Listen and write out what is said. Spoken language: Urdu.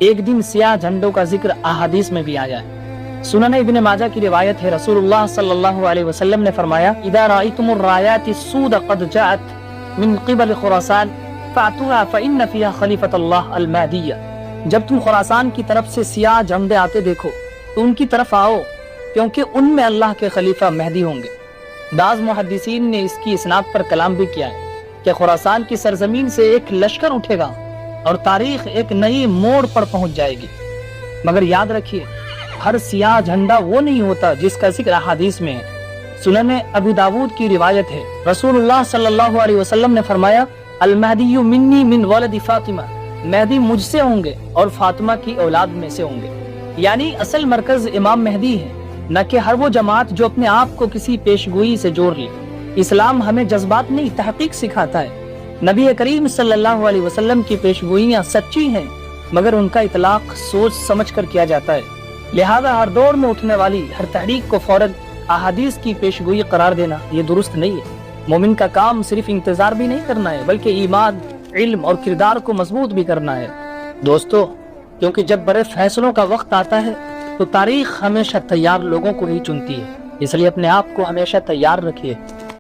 ایک دن سیاہ جھنڈوں کا ذکر احادیث میں بھی آیا ہے۔ سنن ابن ماجہ کی روایت ہے، رسول اللہ صلی اللہ علیہ وسلم نے فرمایا اذا رأيتم الرايات السود قد جاءت من قبل خراسان فاتوها فإن فيها خلیفۃ اللہ المہدیہ۔ جب تم خراسان کی طرف سے سیاہ جھنڈے آتے دیکھو تو ان کی طرف آؤ، کیونکہ ان میں اللہ کے خلیفہ مہدی ہوں گے۔ بعض محدثین نے اس کی اسناد پر کلام بھی کیا ہے کہ خراسان کی سرزمین سے ایک لشکر اٹھے گا اور تاریخ ایک نئی موڑ پر پہنچ جائے گی۔ مگر یاد رکھیے، ہر سیاہ جھنڈا وہ نہیں ہوتا جس کا ذکر احادیث میں ہے۔ سنن ابو داود کی روایت ہے، رسول اللہ صلی اللہ علیہ وسلم نے فرمایا المہدی منی من ولد فاطمہ، مہدی مجھ سے ہوں گے اور فاطمہ کی اولاد میں سے ہوں گے۔ یعنی اصل مرکز امام مہدی ہے، نہ کہ ہر وہ جماعت جو اپنے آپ کو کسی پیشگوئی سے جوڑ لے۔ اسلام ہمیں جذبات نہیں، تحقیق سکھاتا ہے۔ نبی کریم صلی اللہ علیہ وسلم کی پیشگوئیاں سچی ہیں، مگر ان کا اطلاق سوچ سمجھ کر کیا جاتا ہے۔ لہذا ہر دور میں اٹھنے والی ہر تحریک کو فوراً احادیث کی پیشگوئی قرار دینا یہ درست نہیں ہے۔ مومن کا کام صرف انتظار بھی نہیں کرنا ہے، بلکہ ایمان، علم اور کردار کو مضبوط بھی کرنا ہے۔ دوستو، کیونکہ جب بڑے فیصلوں کا وقت آتا ہے تو تاریخ ہمیشہ تیار لوگوں کو ہی چنتی ہے، اس لیے اپنے آپ کو ہمیشہ تیار رکھیے۔